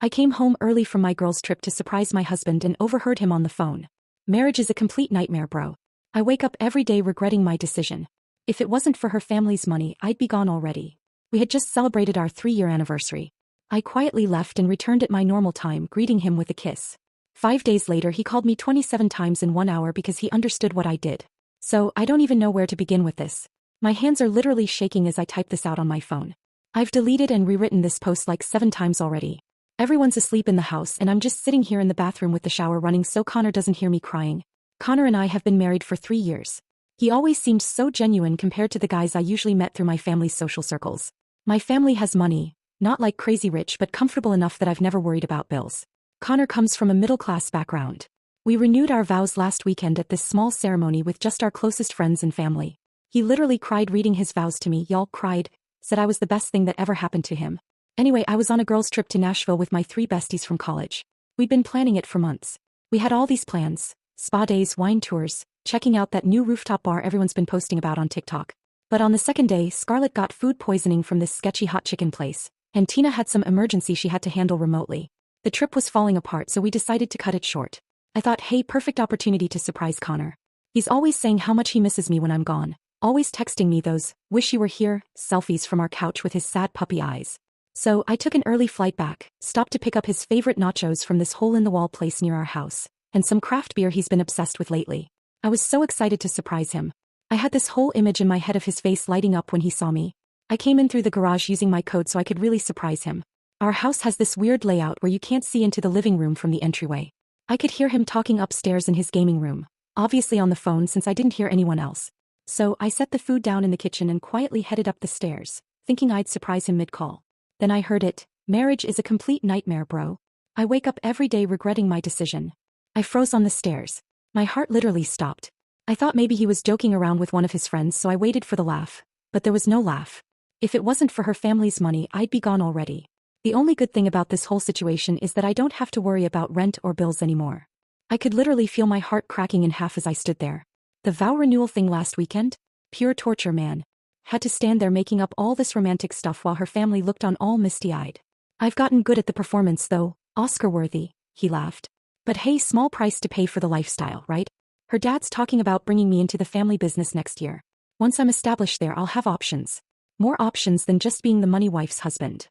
I came home early from my girls' trip to surprise my husband and overheard him on the phone. Marriage is a complete nightmare, bro. I wake up every day regretting my decision. If it wasn't for her family's money, I'd be gone already. We had just celebrated our 3-year anniversary. I quietly left and returned at my normal time, greeting him with a kiss. 5 days later, he called me 27 times in 1 hour because he understood what I did. So, I don't even know where to begin with this. My hands are literally shaking as I type this out on my phone. I've deleted and rewritten this post like 7 times already. Everyone's asleep in the house and I'm just sitting here in the bathroom with the shower running so Connor doesn't hear me crying. Connor and I have been married for 3 years. He always seemed so genuine compared to the guys I usually met through my family's social circles. My family has money, not like crazy rich but comfortable enough that I've never worried about bills. Connor comes from a middle-class background. We renewed our vows last weekend at this small ceremony with just our closest friends and family. He literally cried reading his vows to me, y'all cried, said I was the best thing that ever happened to him. Anyway, I was on a girls' trip to Nashville with my 3 besties from college. We'd been planning it for months. We had all these plans, spa days, wine tours, checking out that new rooftop bar everyone's been posting about on TikTok. But on the second day, Scarlett got food poisoning from this sketchy hot chicken place, and Tina had some emergency she had to handle remotely. The trip was falling apart, so we decided to cut it short. I thought, hey, perfect opportunity to surprise Connor. He's always saying how much he misses me when I'm gone, always texting me those, wish you were here, selfies from our couch with his sad puppy eyes. So, I took an early flight back, stopped to pick up his favorite nachos from this hole-in-the-wall place near our house, and some craft beer he's been obsessed with lately. I was so excited to surprise him. I had this whole image in my head of his face lighting up when he saw me. I came in through the garage using my code so I could really surprise him. Our house has this weird layout where you can't see into the living room from the entryway. I could hear him talking upstairs in his gaming room, obviously on the phone since I didn't hear anyone else. So, I set the food down in the kitchen and quietly headed up the stairs, thinking I'd surprise him mid-call. Then I heard it, marriage is a complete nightmare, bro. I wake up every day regretting my decision. I froze on the stairs. My heart literally stopped. I thought maybe he was joking around with one of his friends, so I waited for the laugh. But there was no laugh. If it wasn't for her family's money, I'd be gone already. The only good thing about this whole situation is that I don't have to worry about rent or bills anymore. I could literally feel my heart cracking in half as I stood there. The vow renewal thing last weekend? Pure torture, man. Had to stand there making up all this romantic stuff while her family looked on all misty-eyed. I've gotten good at the performance though, Oscar-worthy, he laughed. But hey, small price to pay for the lifestyle, right? Her dad's talking about bringing me into the family business next year. Once I'm established there, I'll have options. More options than just being the money wife's husband.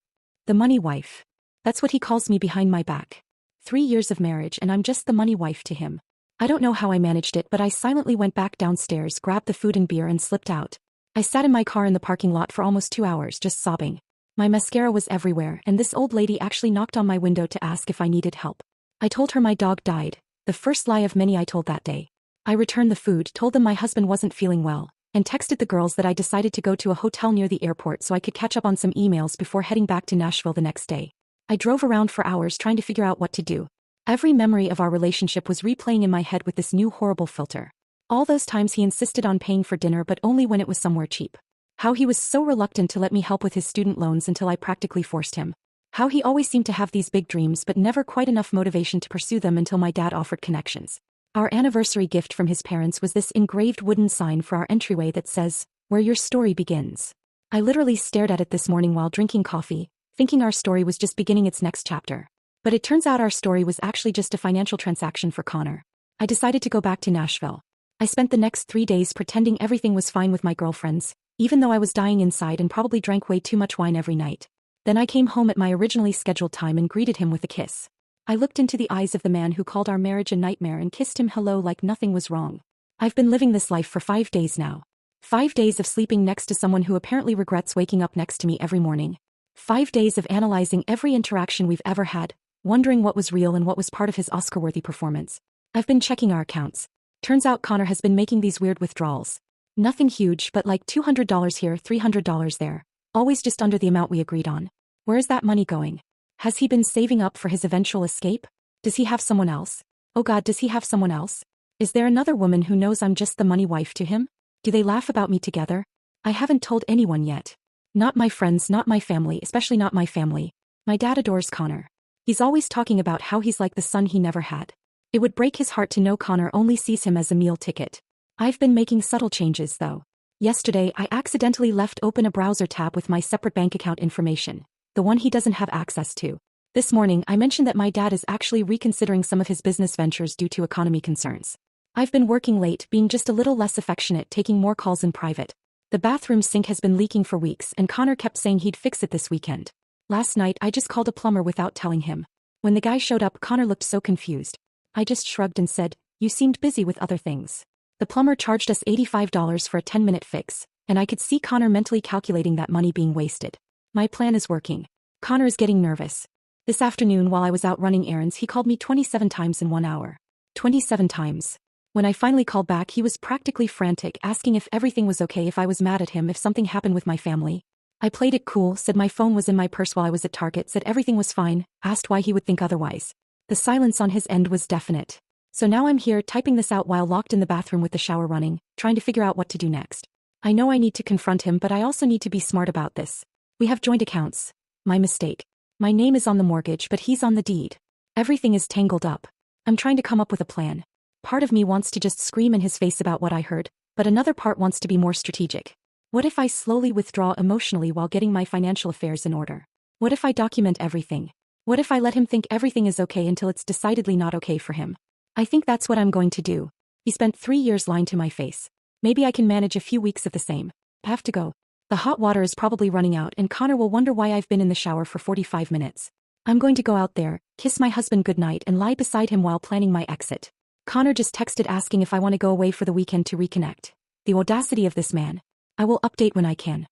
The money wife. That's what he calls me behind my back. 3 years of marriage and I'm just the money wife to him. I don't know how I managed it, but I silently went back downstairs, grabbed the food and beer and slipped out. I sat in my car in the parking lot for almost 2 hours just sobbing. My mascara was everywhere and this old lady actually knocked on my window to ask if I needed help. I told her my dog died, the first lie of many I told that day. I returned the food, told them my husband wasn't feeling well, and texted the girls that I decided to go to a hotel near the airport so I could catch up on some emails before heading back to Nashville the next day. I drove around for hours trying to figure out what to do. Every memory of our relationship was replaying in my head with this new horrible filter. All those times he insisted on paying for dinner but only when it was somewhere cheap. How he was so reluctant to let me help with his student loans until I practically forced him. How he always seemed to have these big dreams but never quite enough motivation to pursue them until my dad offered connections. Our anniversary gift from his parents was this engraved wooden sign for our entryway that says, "Where your story begins." I literally stared at it this morning while drinking coffee, thinking our story was just beginning its next chapter. But it turns out our story was actually just a financial transaction for Connor. I decided to go back to Nashville. I spent the next 3 days pretending everything was fine with my girlfriends, even though I was dying inside and probably drank way too much wine every night. Then I came home at my originally scheduled time and greeted him with a kiss. I looked into the eyes of the man who called our marriage a nightmare and kissed him hello like nothing was wrong. I've been living this life for 5 days now. 5 days of sleeping next to someone who apparently regrets waking up next to me every morning. 5 days of analyzing every interaction we've ever had, wondering what was real and what was part of his Oscar-worthy performance. I've been checking our accounts. Turns out Connor has been making these weird withdrawals. Nothing huge but like $200 here, $300 there. Always just under the amount we agreed on. Where is that money going? Has he been saving up for his eventual escape? Does he have someone else? Oh God, does he have someone else? Is there another woman who knows I'm just the money wife to him? Do they laugh about me together? I haven't told anyone yet. Not my friends, not my family, especially not my family. My dad adores Connor. He's always talking about how he's like the son he never had. It would break his heart to know Connor only sees him as a meal ticket. I've been making subtle changes though. Yesterday, I accidentally left open a browser tab with my separate bank account information, the one he doesn't have access to. This morning, I mentioned that my dad is actually reconsidering some of his business ventures due to economy concerns. I've been working late, being just a little less affectionate, taking more calls in private. The bathroom sink has been leaking for weeks, and Connor kept saying he'd fix it this weekend. Last night, I just called a plumber without telling him. When the guy showed up, Connor looked so confused. I just shrugged and said, "You seemed busy with other things." The plumber charged us $85 for a 10-minute fix, and I could see Connor mentally calculating that money being wasted. My plan is working. Connor is getting nervous. This afternoon while I was out running errands, he called me 27 times in 1 hour. 27 times. When I finally called back, he was practically frantic, asking if everything was okay, if I was mad at him, if something happened with my family. I played it cool, said my phone was in my purse while I was at Target, said everything was fine, asked why he would think otherwise. The silence on his end was definite. So now I'm here typing this out while locked in the bathroom with the shower running, trying to figure out what to do next. I know I need to confront him, but I also need to be smart about this. We have joint accounts. My mistake. My name is on the mortgage, but he's on the deed. Everything is tangled up. I'm trying to come up with a plan. Part of me wants to just scream in his face about what I heard, but another part wants to be more strategic. What if I slowly withdraw emotionally while getting my financial affairs in order? What if I document everything? What if I let him think everything is okay until it's decidedly not okay for him? I think that's what I'm going to do. He spent 3 years lying to my face. Maybe I can manage a few weeks of the same. I have to go. The hot water is probably running out, and Connor will wonder why I've been in the shower for 45 minutes. I'm going to go out there, kiss my husband goodnight, and lie beside him while planning my exit. Connor just texted asking if I want to go away for the weekend to reconnect. The audacity of this man. I will update when I can.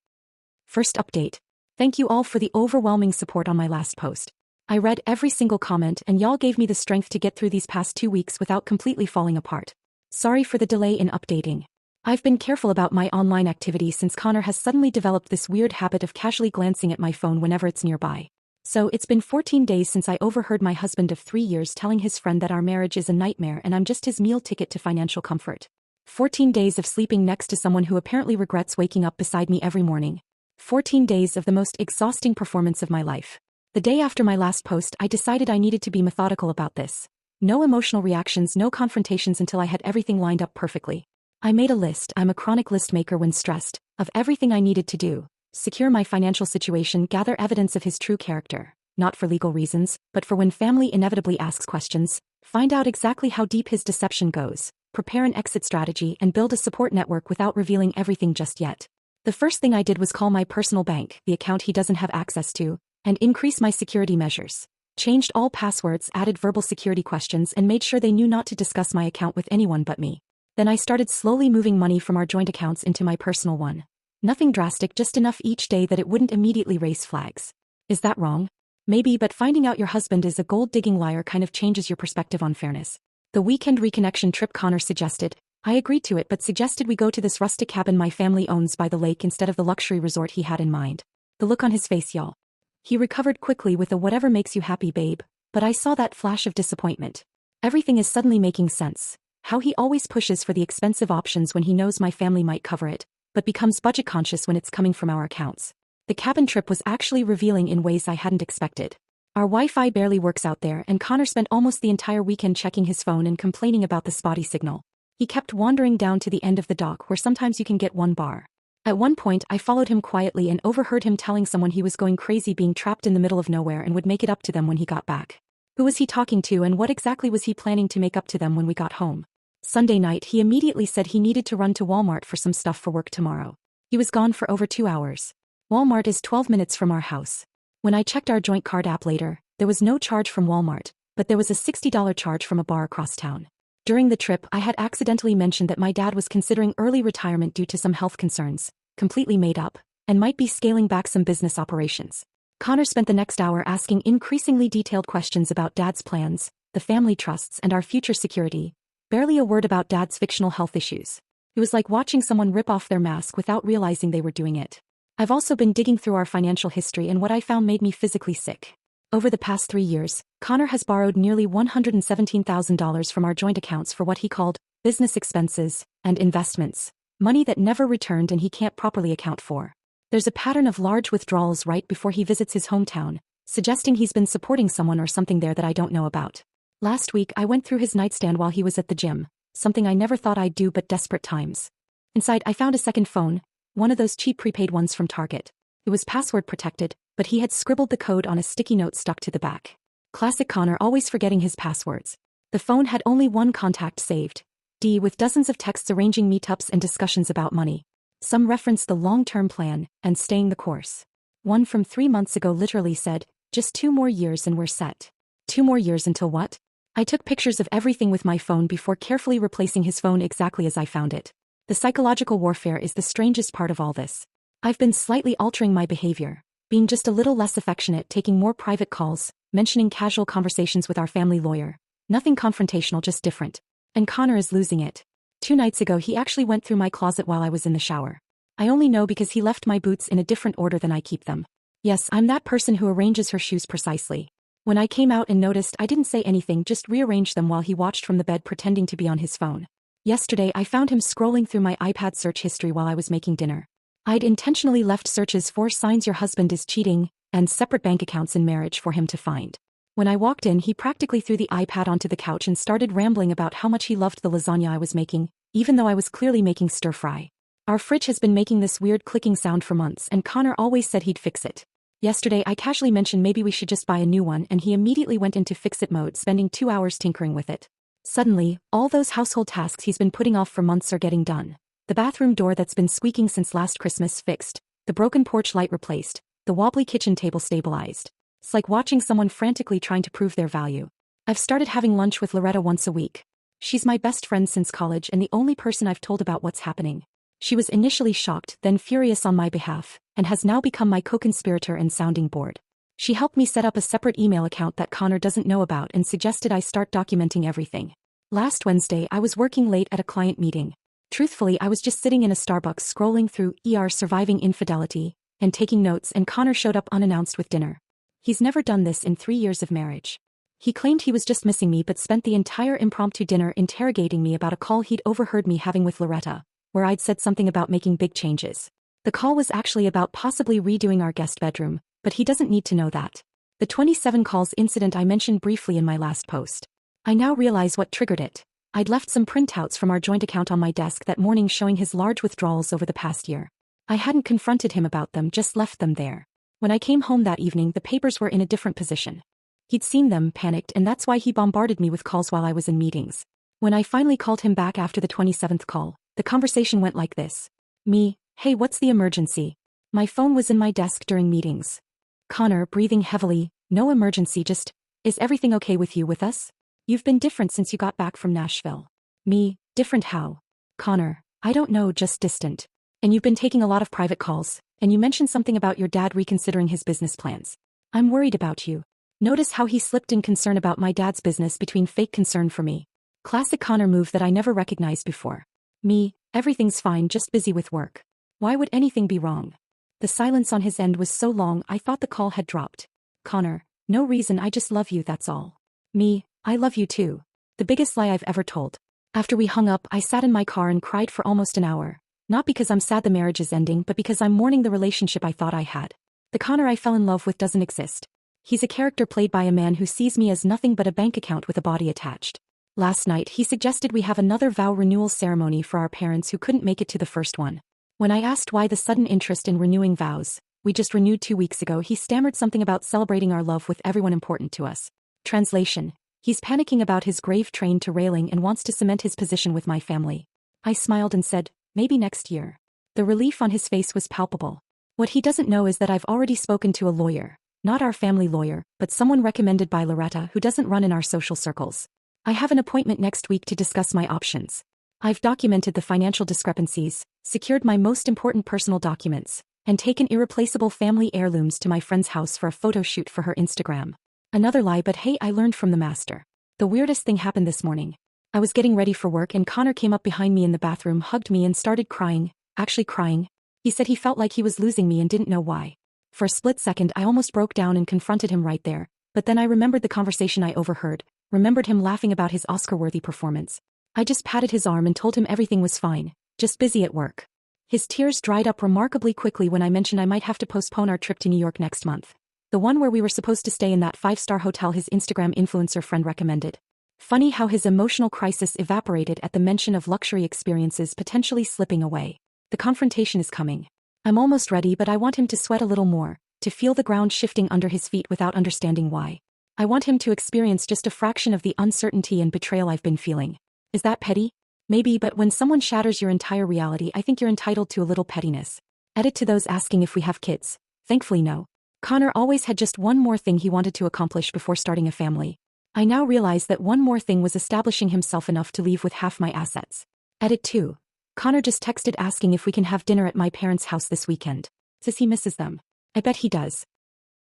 First update. Thank you all for the overwhelming support on my last post. I read every single comment, and y'all gave me the strength to get through these past 2 weeks without completely falling apart. Sorry for the delay in updating. I've been careful about my online activity since Connor has suddenly developed this weird habit of casually glancing at my phone whenever it's nearby. So it's been 14 days since I overheard my husband of 3 years telling his friend that our marriage is a nightmare and I'm just his meal ticket to financial comfort. 14 days of sleeping next to someone who apparently regrets waking up beside me every morning. 14 days of the most exhausting performance of my life. The day after my last post, I decided I needed to be methodical about this. No emotional reactions, no confrontations until I had everything lined up perfectly. I made a list, I'm a chronic list maker when stressed, of everything I needed to do. Secure my financial situation, gather evidence of his true character, not for legal reasons, but for when family inevitably asks questions, find out exactly how deep his deception goes, prepare an exit strategy, and build a support network without revealing everything just yet. The first thing I did was call my personal bank, the account he doesn't have access to, and increase my security measures. Changed all passwords, added verbal security questions, and made sure they knew not to discuss my account with anyone but me. Then I started slowly moving money from our joint accounts into my personal one. Nothing drastic, just enough each day that it wouldn't immediately raise flags. Is that wrong? Maybe, but finding out your husband is a gold-digging liar kind of changes your perspective on fairness. The weekend reconnection trip Connor suggested. I agreed to it but suggested we go to this rustic cabin my family owns by the lake instead of the luxury resort he had in mind. The look on his face, y'all. He recovered quickly with a "whatever makes you happy, babe," but I saw that flash of disappointment. Everything is suddenly making sense. How he always pushes for the expensive options when he knows my family might cover it, but becomes budget conscious when it's coming from our accounts. The cabin trip was actually revealing in ways I hadn't expected. Our Wi-Fi barely works out there, and Connor spent almost the entire weekend checking his phone and complaining about the spotty signal. He kept wandering down to the end of the dock where sometimes you can get 1 bar. At one point, I followed him quietly and overheard him telling someone he was going crazy being trapped in the middle of nowhere and would make it up to them when he got back. Who was he talking to, and what exactly was he planning to make up to them when we got home? Sunday night, he immediately said he needed to run to Walmart for some stuff for work tomorrow. He was gone for over 2 hours. Walmart is 12 minutes from our house. When I checked our joint card app later, there was no charge from Walmart, but there was a $60 charge from a bar across town. During the trip, I had accidentally mentioned that my dad was considering early retirement due to some health concerns, completely made up, and might be scaling back some business operations. Connor spent the next hour asking increasingly detailed questions about Dad's plans, the family trusts, and our future security. Barely a word about Dad's fictional health issues. It was like watching someone rip off their mask without realizing they were doing it. I've also been digging through our financial history, and what I found made me physically sick. Over the past 3 years, Connor has borrowed nearly $117,000 from our joint accounts for what he called business expenses and investments, money that never returned and he can't properly account for. There's a pattern of large withdrawals right before he visits his hometown, suggesting he's been supporting someone or something there that I don't know about. Last week, I went through his nightstand while he was at the gym, something I never thought I'd do but desperate times. Inside, I found a second phone, one of those cheap prepaid ones from Target. It was password protected, but he had scribbled the code on a sticky note stuck to the back. Classic Connor, always forgetting his passwords. The phone had only one contact saved, D, with dozens of texts arranging meetups and discussions about money. Some referenced the long-term plan and staying the course. One from 3 months ago literally said, "Just 2 more years and we're set." 2 more years until what? I took pictures of everything with my phone before carefully replacing his phone exactly as I found it. The psychological warfare is the strangest part of all this. I've been slightly altering my behavior, being just a little less affectionate, taking more private calls, mentioning casual conversations with our family lawyer. Nothing confrontational, just different. And Connor is losing it. 2 nights ago he actually went through my closet while I was in the shower. I only know because he left my boots in a different order than I keep them. Yes, I'm that person who arranges her shoes precisely. When I came out and noticed, I didn't say anything, just rearranged them while he watched from the bed pretending to be on his phone. Yesterday I found him scrolling through my iPad search history while I was making dinner. I'd intentionally left searches for signs your husband is cheating and separate bank accounts in marriage for him to find. When I walked in, he practically threw the iPad onto the couch and started rambling about how much he loved the lasagna I was making, even though I was clearly making stir-fry. Our fridge has been making this weird clicking sound for months and Connor always said he'd fix it. Yesterday I casually mentioned maybe we should just buy a new one and he immediately went into fix-it mode, spending 2 hours tinkering with it. Suddenly, all those household tasks he's been putting off for months are getting done. The bathroom door that's been squeaking since last Christmas fixed, the broken porch light replaced, the wobbly kitchen table stabilized. It's like watching someone frantically trying to prove their value. I've started having lunch with Loretta once a week. She's my best friend since college and the only person I've told about what's happening. She was initially shocked, then furious on my behalf, and has now become my co-conspirator and sounding board. She helped me set up a separate email account that Connor doesn't know about and suggested I start documenting everything. Last Wednesday I was working late at a client meeting. Truthfully, I was just sitting in a Starbucks scrolling through Surviving Infidelity and taking notes, and Connor showed up unannounced with dinner. He's never done this in 3 years of marriage. He claimed he was just missing me but spent the entire impromptu dinner interrogating me about a call he'd overheard me having with Loretta, where I'd said something about making big changes. The call was actually about possibly redoing our guest bedroom, but he doesn't need to know that. The 27 calls incident I mentioned briefly in my last post. I now realize what triggered it. I'd left some printouts from our joint account on my desk that morning showing his large withdrawals over the past year. I hadn't confronted him about them, just left them there. When I came home that evening, the papers were in a different position. He'd seen them, panicked, and that's why he bombarded me with calls while I was in meetings. When I finally called him back after the 27th call, the conversation went like this. Me, "Hey, what's the emergency?" My phone was in my desk during meetings. Connor, breathing heavily, "No emergency, just, is everything okay with you, with us? You've been different since you got back from Nashville." Me, "Different how?" Connor, "I don't know, just distant. And you've been taking a lot of private calls, and you mentioned something about your dad reconsidering his business plans. I'm worried about you." Notice how he slipped in concern about my dad's business between fake concern for me. Classic Connor move that I never recognized before. Me, "Everything's fine, just busy with work." Why would anything be wrong? The silence on his end was so long I thought the call had dropped. Connor, "No reason, I just love you, that's all." Me, "I love you too." The biggest lie I've ever told. After we hung up, I sat in my car and cried for almost an hour. Not because I'm sad the marriage is ending, but because I'm mourning the relationship I thought I had. The Connor I fell in love with doesn't exist. He's a character played by a man who sees me as nothing but a bank account with a body attached. Last night he suggested we have another vow renewal ceremony for our parents who couldn't make it to the first one. When I asked why the sudden interest in renewing vows, we just renewed 2 weeks ago, he stammered something about celebrating our love with everyone important to us. Translation: he's panicking about his grave train to railing and wants to cement his position with my family. I smiled and said, "Maybe next year." The relief on his face was palpable. What he doesn't know is that I've already spoken to a lawyer, not our family lawyer, but someone recommended by Loretta who doesn't run in our social circles. I have an appointment next week to discuss my options. I've documented the financial discrepancies, secured my most important personal documents, and taken irreplaceable family heirlooms to my friend's house for a photo shoot for her Instagram. Another lie, but hey, I learned from the master. The weirdest thing happened this morning. I was getting ready for work and Connor came up behind me in the bathroom, hugged me and started crying, actually crying. He said he felt like he was losing me and didn't know why. For a split second I almost broke down and confronted him right there, but then I remembered the conversation I overheard, remembered him laughing about his Oscar-worthy performance. I just patted his arm and told him everything was fine, just busy at work. His tears dried up remarkably quickly when I mentioned I might have to postpone our trip to New York next month. The one where we were supposed to stay in that 5-star hotel his Instagram influencer friend recommended. Funny how his emotional crisis evaporated at the mention of luxury experiences potentially slipping away. The confrontation is coming. I'm almost ready, but I want him to sweat a little more, to feel the ground shifting under his feet without understanding why. I want him to experience just a fraction of the uncertainty and betrayal I've been feeling. Is that petty? Maybe, but when someone shatters your entire reality, I think you're entitled to a little pettiness. Edit to those asking if we have kids. Thankfully no. Connor always had just one more thing he wanted to accomplish before starting a family. I now realize that one more thing was establishing himself enough to leave with half my assets. Edit 2. Connor just texted asking if we can have dinner at my parents' house this weekend. Says he misses them. I bet he does.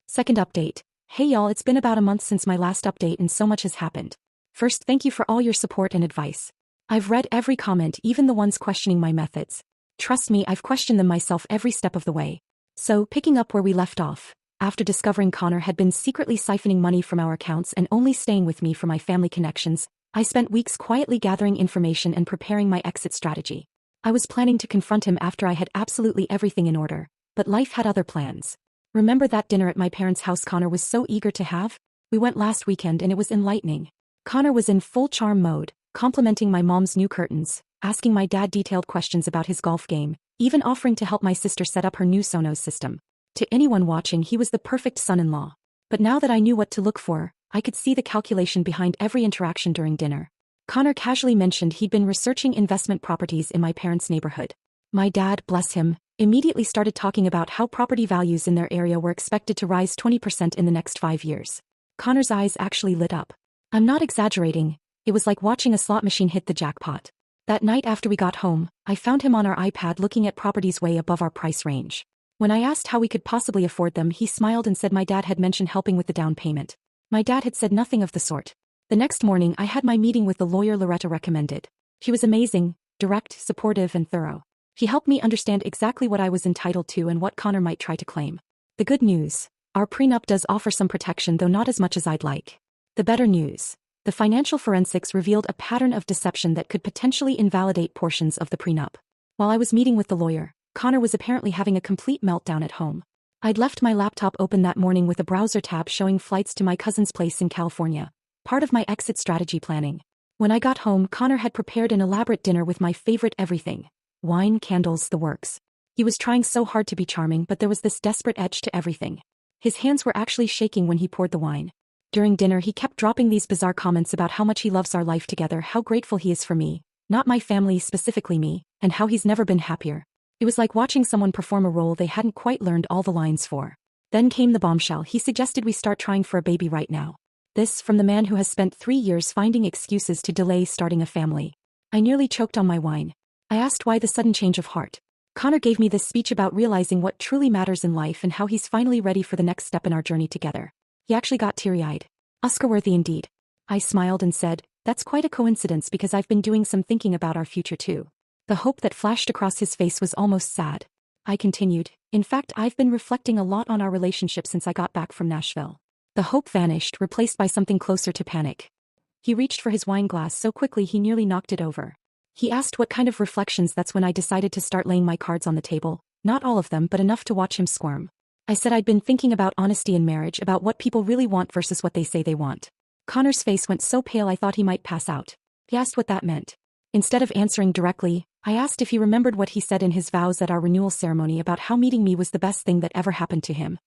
Second update. Hey y'all, it's been about a month since my last update and so much has happened. First, thank you for all your support and advice. I've read every comment, even the ones questioning my methods. Trust me, I've questioned them myself every step of the way. So, picking up where we left off, after discovering Connor had been secretly siphoning money from our accounts and only staying with me for my family connections, I spent weeks quietly gathering information and preparing my exit strategy. I was planning to confront him after I had absolutely everything in order, but life had other plans. Remember that dinner at my parents' house Connor was so eager to have? We went last weekend and it was enlightening. Connor was in full charm mode, complimenting my mom's new curtains, asking my dad detailed questions about his golf game, even offering to help my sister set up her new Sonos system. To anyone watching, he was the perfect son-in-law. But now that I knew what to look for, I could see the calculation behind every interaction during dinner. Connor casually mentioned he'd been researching investment properties in my parents' neighborhood. My dad, bless him, immediately started talking about how property values in their area were expected to rise 20% in the next 5 years. Connor's eyes actually lit up. I'm not exaggerating, it was like watching a slot machine hit the jackpot. That night after we got home, I found him on our iPad looking at properties way above our price range. When I asked how we could possibly afford them, he smiled and said my dad had mentioned helping with the down payment. My dad had said nothing of the sort. The next morning I had my meeting with the lawyer Loretta recommended. She was amazing, direct, supportive, and thorough. She helped me understand exactly what I was entitled to and what Connor might try to claim. The good news: our prenup does offer some protection, though not as much as I'd like. The better news: the financial forensics revealed a pattern of deception that could potentially invalidate portions of the prenup. While I was meeting with the lawyer, Connor was apparently having a complete meltdown at home. I'd left my laptop open that morning with a browser tab showing flights to my cousin's place in California, part of my exit strategy planning. When I got home, Connor had prepared an elaborate dinner with my favorite everything: wine, candles, the works. He was trying so hard to be charming, but there was this desperate edge to everything. His hands were actually shaking when he poured the wine. During dinner he kept dropping these bizarre comments about how much he loves our life together, how grateful he is for me, not my family, specifically me, and how he's never been happier. It was like watching someone perform a role they hadn't quite learned all the lines for. Then came the bombshell. He suggested we start trying for a baby right now. This from the man who has spent 3 years finding excuses to delay starting a family. I nearly choked on my wine. I asked why the sudden change of heart. Connor gave me this speech about realizing what truly matters in life and how he's finally ready for the next step in our journey together. He actually got teary-eyed. Oscar-worthy indeed. I smiled and said, that's quite a coincidence because I've been doing some thinking about our future too. The hope that flashed across his face was almost sad. I continued, in fact, I've been reflecting a lot on our relationship since I got back from Nashville. The hope vanished, replaced by something closer to panic. He reached for his wine glass so quickly he nearly knocked it over. He asked what kind of reflections. That's when I decided to start laying my cards on the table, not all of them but enough to watch him squirm. I said I'd been thinking about honesty in marriage, about what people really want versus what they say they want. Connor's face went so pale I thought he might pass out. He asked what that meant. Instead of answering directly, I asked if he remembered what he said in his vows at our renewal ceremony about how meeting me was the best thing that ever happened to him.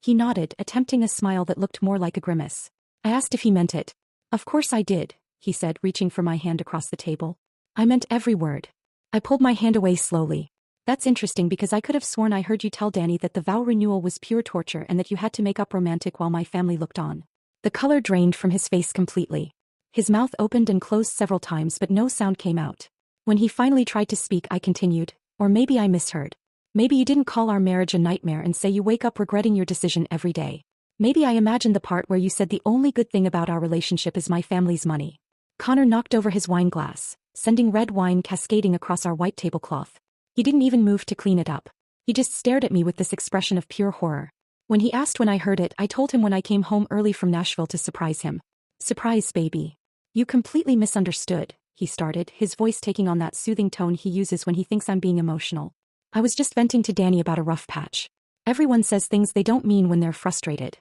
He nodded, attempting a smile that looked more like a grimace. I asked if he meant it. Of course I did, he said, reaching for my hand across the table. I meant every word. I pulled my hand away slowly. That's interesting because I could have sworn I heard you tell Danny that the vow renewal was pure torture and that you had to make up romantic while my family looked on. The color drained from his face completely. His mouth opened and closed several times but no sound came out. When he finally tried to speak, I continued, or maybe I misheard. Maybe you didn't call our marriage a nightmare and say you wake up regretting your decision every day. Maybe I imagined the part where you said the only good thing about our relationship is my family's money. Connor knocked over his wine glass, sending red wine cascading across our white tablecloth. He didn't even move to clean it up. He just stared at me with this expression of pure horror. When he asked when I heard it, I told him when I came home early from Nashville to surprise him. Surprise, baby. You completely misunderstood, he started, his voice taking on that soothing tone he uses when he thinks I'm being emotional. I was just venting to Danny about a rough patch. Everyone says things they don't mean when they're frustrated.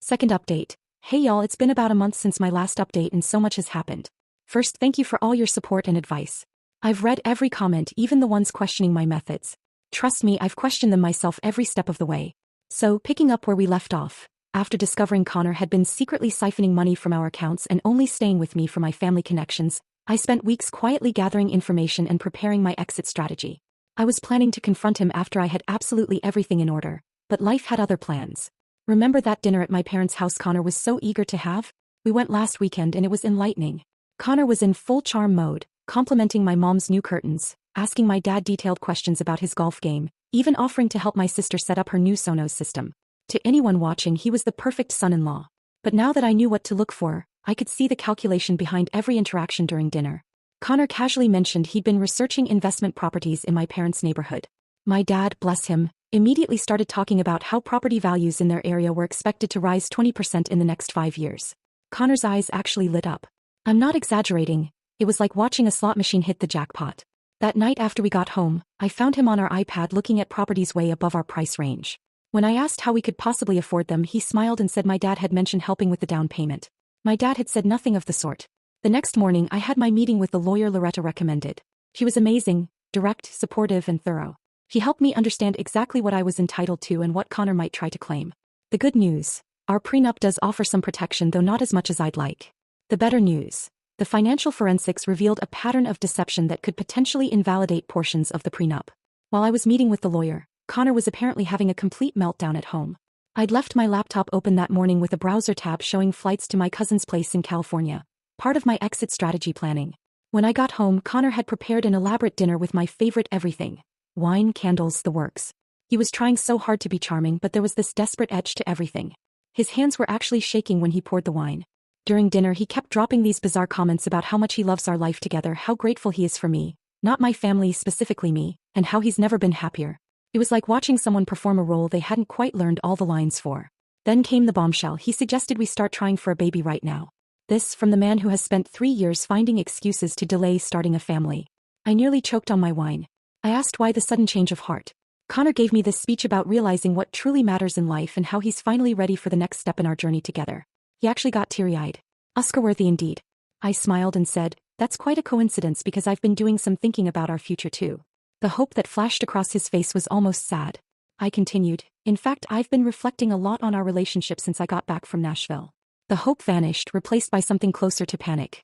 Second update. Hey y'all, it's been about a month since my last update and so much has happened. First, thank you for all your support and advice. I've read every comment, even the ones questioning my methods. Trust me, I've questioned them myself every step of the way. So, picking up where we left off, after discovering Connor had been secretly siphoning money from our accounts and only staying with me for my family connections, I spent weeks quietly gathering information and preparing my exit strategy. I was planning to confront him after I had absolutely everything in order, but life had other plans. Remember that dinner at my parents' house Connor was so eager to have? We went last weekend and it was enlightening. Connor was in full charm mode, complimenting my mom's new curtains, asking my dad detailed questions about his golf game, even offering to help my sister set up her new Sonos system. To anyone watching, he was the perfect son-in-law. But now that I knew what to look for, I could see the calculation behind every interaction during dinner. Connor casually mentioned he'd been researching investment properties in my parents' neighborhood. My dad, bless him, immediately started talking about how property values in their area were expected to rise 20% in the next 5 years. Connor's eyes actually lit up. I'm not exaggerating, it was like watching a slot machine hit the jackpot. That night after we got home, I found him on our iPad looking at properties way above our price range. When I asked how we could possibly afford them, he smiled and said my dad had mentioned helping with the down payment. My dad had said nothing of the sort. The next morning I had my meeting with the lawyer Loretta recommended. She was amazing, direct, supportive and thorough. She helped me understand exactly what I was entitled to and what Connor might try to claim. The good news: our prenup does offer some protection, though not as much as I'd like. The better news: the financial forensics revealed a pattern of deception that could potentially invalidate portions of the prenup. While I was meeting with the lawyer, Connor was apparently having a complete meltdown at home. I'd left my laptop open that morning with a browser tab showing flights to my cousin's place in California, part of my exit strategy planning. When I got home, Connor had prepared an elaborate dinner with my favorite everything: wine, candles, the works. He was trying so hard to be charming, but there was this desperate edge to everything. His hands were actually shaking when he poured the wine. During dinner he kept dropping these bizarre comments about how much he loves our life together, how grateful he is for me, not my family, specifically me, and how he's never been happier. It was like watching someone perform a role they hadn't quite learned all the lines for. Then came the bombshell. He suggested we start trying for a baby right now. This from the man who has spent 3 years finding excuses to delay starting a family. I nearly choked on my wine. I asked why the sudden change of heart. Connor gave me this speech about realizing what truly matters in life and how he's finally ready for the next step in our journey together. He actually got teary-eyed. Oscar-worthy indeed. I smiled and said, that's quite a coincidence because I've been doing some thinking about our future too. The hope that flashed across his face was almost sad. I continued, in fact I've been reflecting a lot on our relationship since I got back from Nashville. The hope vanished, replaced by something closer to panic.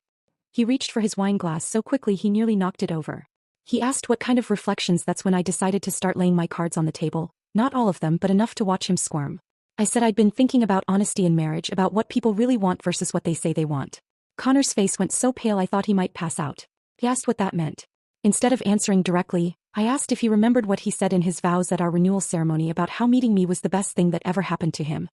He reached for his wine glass so quickly he nearly knocked it over. He asked what kind of reflections. That's when I decided to start laying my cards on the table, not all of them but enough to watch him squirm. I said I'd been thinking about honesty in marriage, about what people really want versus what they say they want. Connor's face went so pale I thought he might pass out. He asked what that meant. Instead of answering directly, I asked if he remembered what he said in his vows at our renewal ceremony about how meeting me was the best thing that ever happened to him.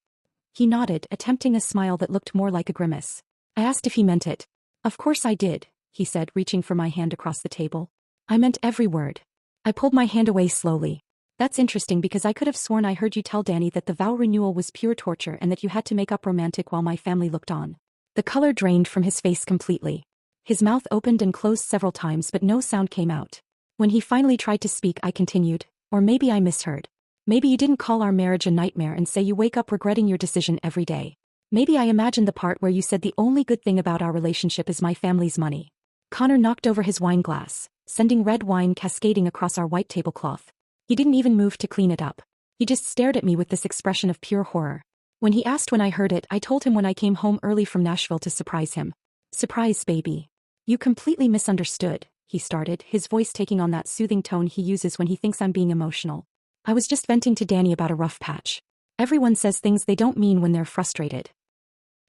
He nodded, attempting a smile that looked more like a grimace. I asked if he meant it. Of course I did, he said, reaching for my hand across the table. I meant every word. I pulled my hand away slowly. That's interesting because I could have sworn I heard you tell Danny that the vow renewal was pure torture and that you had to make up romantic while my family looked on. The color drained from his face completely. His mouth opened and closed several times but no sound came out. When he finally tried to speak, I continued, or maybe I misheard. Maybe you didn't call our marriage a nightmare and say you wake up regretting your decision every day. Maybe I imagined the part where you said the only good thing about our relationship is my family's money. Connor knocked over his wine glass, sending red wine cascading across our white tablecloth. He didn't even move to clean it up. He just stared at me with this expression of pure horror. When he asked when I heard it, I told him when I came home early from Nashville to surprise him. Surprise, baby. You completely misunderstood, he started, his voice taking on that soothing tone he uses when he thinks I'm being emotional. I was just venting to Danny about a rough patch. Everyone says things they don't mean when they're frustrated.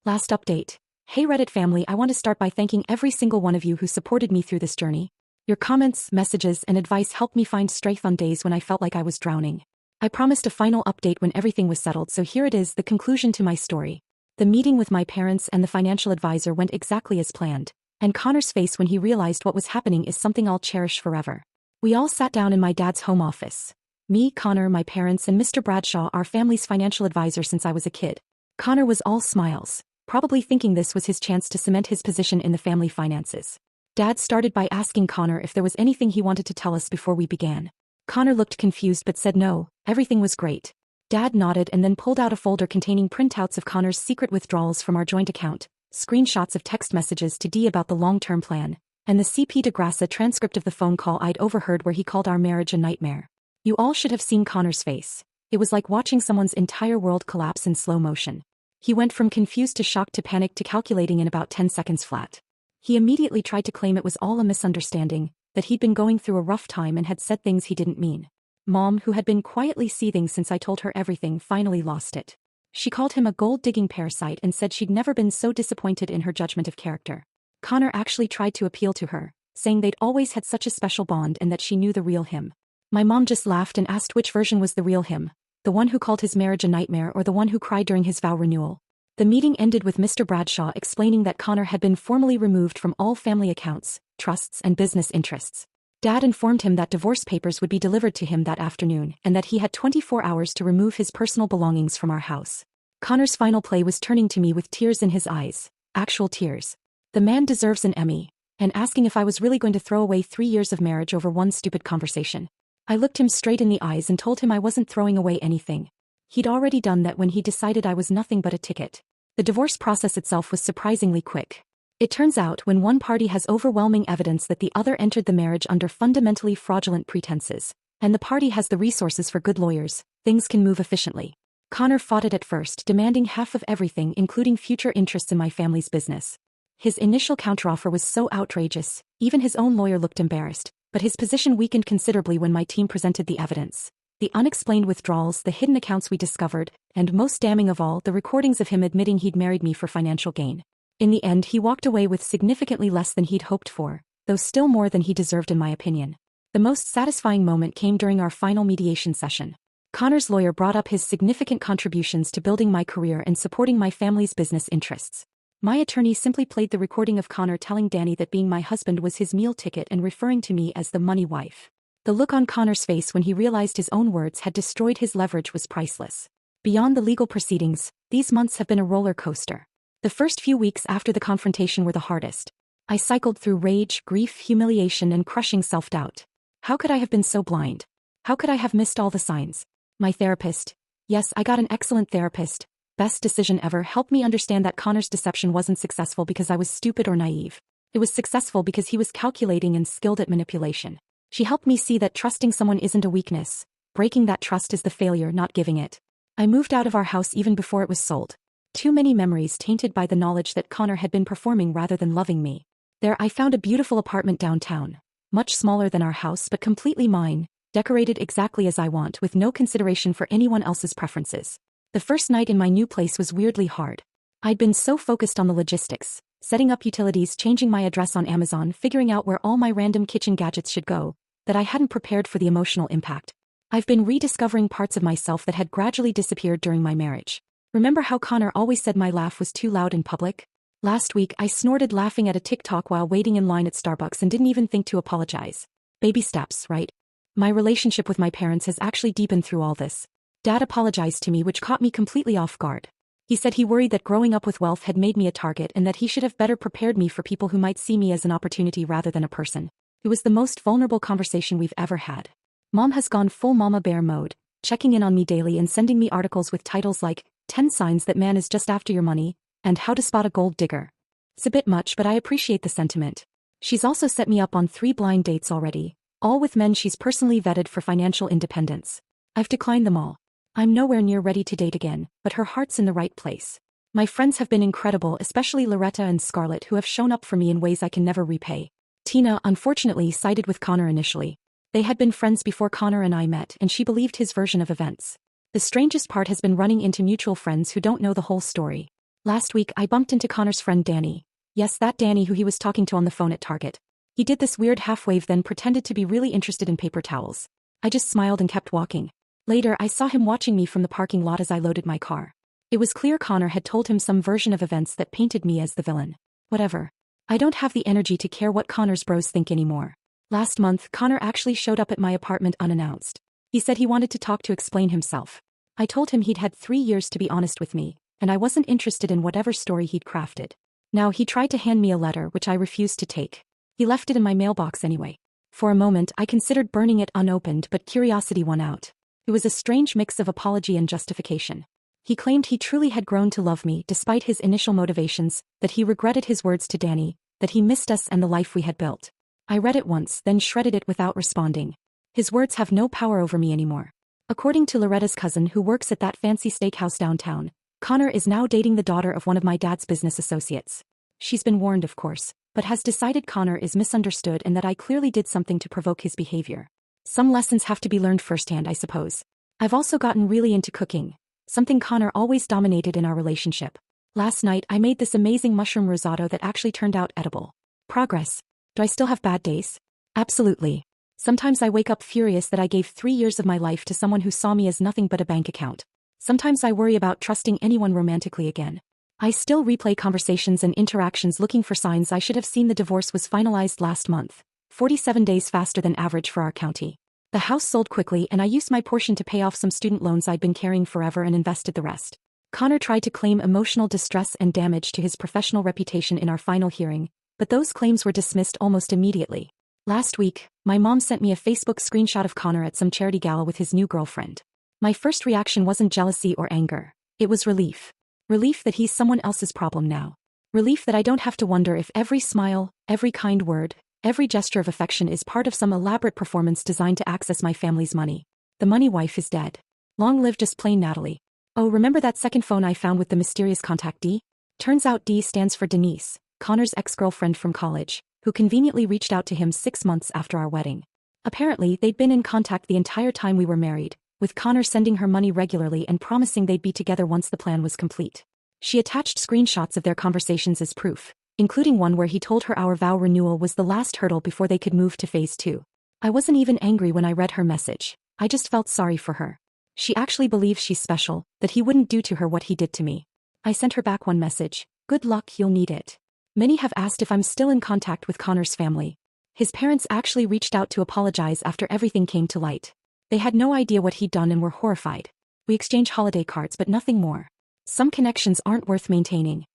Last update. Hey Reddit family, I want to start by thanking every single one of you who supported me through this journey. Your comments, messages, and advice helped me find strength on days when I felt like I was drowning. I promised a final update when everything was settled, so here it is, the conclusion to my story. The meeting with my parents and the financial advisor went exactly as planned, and Connor's face when he realized what was happening is something I'll cherish forever. We all sat down in my dad's home office. Me, Connor, my parents, and Mr. Bradshaw, our family's financial advisor since I was a kid. Connor was all smiles, probably thinking this was his chance to cement his position in the family finances. Dad started by asking Connor if there was anything he wanted to tell us before we began. Connor looked confused but said no, everything was great. Dad nodded and then pulled out a folder containing printouts of Connor's secret withdrawals from our joint account, screenshots of text messages to Dee about the long-term plan, and the CP DeGrasse transcript of the phone call I'd overheard where he called our marriage a nightmare. You all should have seen Connor's face. It was like watching someone's entire world collapse in slow motion. He went from confused to shocked to panic to calculating in about 10 seconds flat. He immediately tried to claim it was all a misunderstanding, that he'd been going through a rough time and had said things he didn't mean. Mom, who had been quietly seething since I told her everything, finally lost it. She called him a gold-digging parasite and said she'd never been so disappointed in her judgment of character. Connor actually tried to appeal to her, saying they'd always had such a special bond and that she knew the real him. My mom just laughed and asked which version was the real him, the one who called his marriage a nightmare or the one who cried during his vow renewal. The meeting ended with Mr. Bradshaw explaining that Connor had been formally removed from all family accounts, trusts and business interests. Dad informed him that divorce papers would be delivered to him that afternoon and that he had 24 hours to remove his personal belongings from our house. Connor's final play was turning to me with tears in his eyes, actual tears. The man deserves an Emmy, and asking if I was really going to throw away 3 years of marriage over one stupid conversation. I looked him straight in the eyes and told him I wasn't throwing away anything. He'd already done that when he decided I was nothing but a ticket. The divorce process itself was surprisingly quick. It turns out when one party has overwhelming evidence that the other entered the marriage under fundamentally fraudulent pretenses, and the party has the resources for good lawyers, things can move efficiently. Connor fought it at first, demanding half of everything including future interests in my family's business. His initial counteroffer was so outrageous, even his own lawyer looked embarrassed, but his position weakened considerably when my team presented the evidence. The unexplained withdrawals, the hidden accounts we discovered, and most damning of all, the recordings of him admitting he'd married me for financial gain. In the end, he walked away with significantly less than he'd hoped for, though still more than he deserved in my opinion. The most satisfying moment came during our final mediation session. Connor's lawyer brought up his significant contributions to building my career and supporting my family's business interests. My attorney simply played the recording of Connor telling Danny that being my husband was his meal ticket and referring to me as the money wife. The look on Connor's face when he realized his own words had destroyed his leverage was priceless. Beyond the legal proceedings, these months have been a roller coaster. The first few weeks after the confrontation were the hardest. I cycled through rage, grief, humiliation, and crushing self-doubt. How could I have been so blind? How could I have missed all the signs? My therapist. Yes, I got an excellent therapist. Best decision ever, helped me understand that Connor's deception wasn't successful because I was stupid or naive. It was successful because he was calculating and skilled at manipulation. She helped me see that trusting someone isn't a weakness. Breaking that trust is the failure, not giving it. I moved out of our house even before it was sold. Too many memories tainted by the knowledge that Connor had been performing rather than loving me. There I found a beautiful apartment downtown. Much smaller than our house but completely mine, decorated exactly as I want with no consideration for anyone else's preferences. The first night in my new place was weirdly hard. I'd been so focused on the logistics, setting up utilities, changing my address on Amazon, figuring out where all my random kitchen gadgets should go, that I hadn't prepared for the emotional impact. I've been rediscovering parts of myself that had gradually disappeared during my marriage. Remember how Connor always said my laugh was too loud in public? Last week I snorted laughing at a TikTok while waiting in line at Starbucks and didn't even think to apologize. Baby steps, right? My relationship with my parents has actually deepened through all this. Dad apologized to me, which caught me completely off guard. He said he worried that growing up with wealth had made me a target and that he should have better prepared me for people who might see me as an opportunity rather than a person. It was the most vulnerable conversation we've ever had. Mom has gone full mama bear mode, checking in on me daily and sending me articles with titles like 10 Signs That Man Is Just After Your Money and How to Spot a Gold Digger. It's a bit much, but I appreciate the sentiment. She's also set me up on 3 blind dates already, all with men she's personally vetted for financial independence. I've declined them all. I'm nowhere near ready to date again, but her heart's in the right place. My friends have been incredible, especially Loretta and Scarlett, who have shown up for me in ways I can never repay. Tina, unfortunately, sided with Connor initially. They had been friends before Connor and I met, and she believed his version of events. The strangest part has been running into mutual friends who don't know the whole story. Last week I bumped into Connor's friend Danny. Yes, that Danny who he was talking to on the phone at Target. He did this weird half-wave, then pretended to be really interested in paper towels. I just smiled and kept walking. Later I saw him watching me from the parking lot as I loaded my car. It was clear Connor had told him some version of events that painted me as the villain. Whatever. I don't have the energy to care what Connor's bros think anymore. Last month, Connor actually showed up at my apartment unannounced. He said he wanted to talk to explain himself. I told him he'd had 3 years to be honest with me, and I wasn't interested in whatever story he'd crafted. Now he tried to hand me a letter which I refused to take. He left it in my mailbox anyway. For a moment I considered burning it unopened, but curiosity won out. It was a strange mix of apology and justification. He claimed he truly had grown to love me despite his initial motivations, that he regretted his words to Danny, that he missed us and the life we had built. I read it once, then shredded it without responding. His words have no power over me anymore. According to Loretta's cousin who works at that fancy steakhouse downtown, Connor is now dating the daughter of one of my dad's business associates. She's been warned, of course, but has decided Connor is misunderstood and that I clearly did something to provoke his behavior. Some lessons have to be learned firsthand, I suppose. I've also gotten really into cooking, something Connor always dominated in our relationship. Last night I made this amazing mushroom risotto that actually turned out edible. Progress. Do I still have bad days? Absolutely. Sometimes I wake up furious that I gave 3 years of my life to someone who saw me as nothing but a bank account. Sometimes I worry about trusting anyone romantically again. I still replay conversations and interactions looking for signs I should have seen. The divorce was finalized last month, 47 days faster than average for our county. The house sold quickly and I used my portion to pay off some student loans I'd been carrying forever and invested the rest. Connor tried to claim emotional distress and damage to his professional reputation in our final hearing, but those claims were dismissed almost immediately. Last week, my mom sent me a Facebook screenshot of Connor at some charity gala with his new girlfriend. My first reaction wasn't jealousy or anger. It was relief. Relief that he's someone else's problem now. Relief that I don't have to wonder if every smile, every kind word, every gesture of affection is part of some elaborate performance designed to access my family's money. The money wife is dead. Long live just plain Natalie. Oh, remember that second phone I found with the mysterious contact D? Turns out D stands for Denise, Connor's ex-girlfriend from college, who conveniently reached out to him 6 months after our wedding. Apparently, they'd been in contact the entire time we were married, with Connor sending her money regularly and promising they'd be together once the plan was complete. She attached screenshots of their conversations as proof, including one where he told her our vow renewal was the last hurdle before they could move to phase 2. I wasn't even angry when I read her message. I just felt sorry for her. She actually believes she's special, that he wouldn't do to her what he did to me. I sent her back one message. Good luck, you'll need it. Many have asked if I'm still in contact with Connor's family. His parents actually reached out to apologize after everything came to light. They had no idea what he'd done and were horrified. We exchange holiday cards but nothing more. Some connections aren't worth maintaining.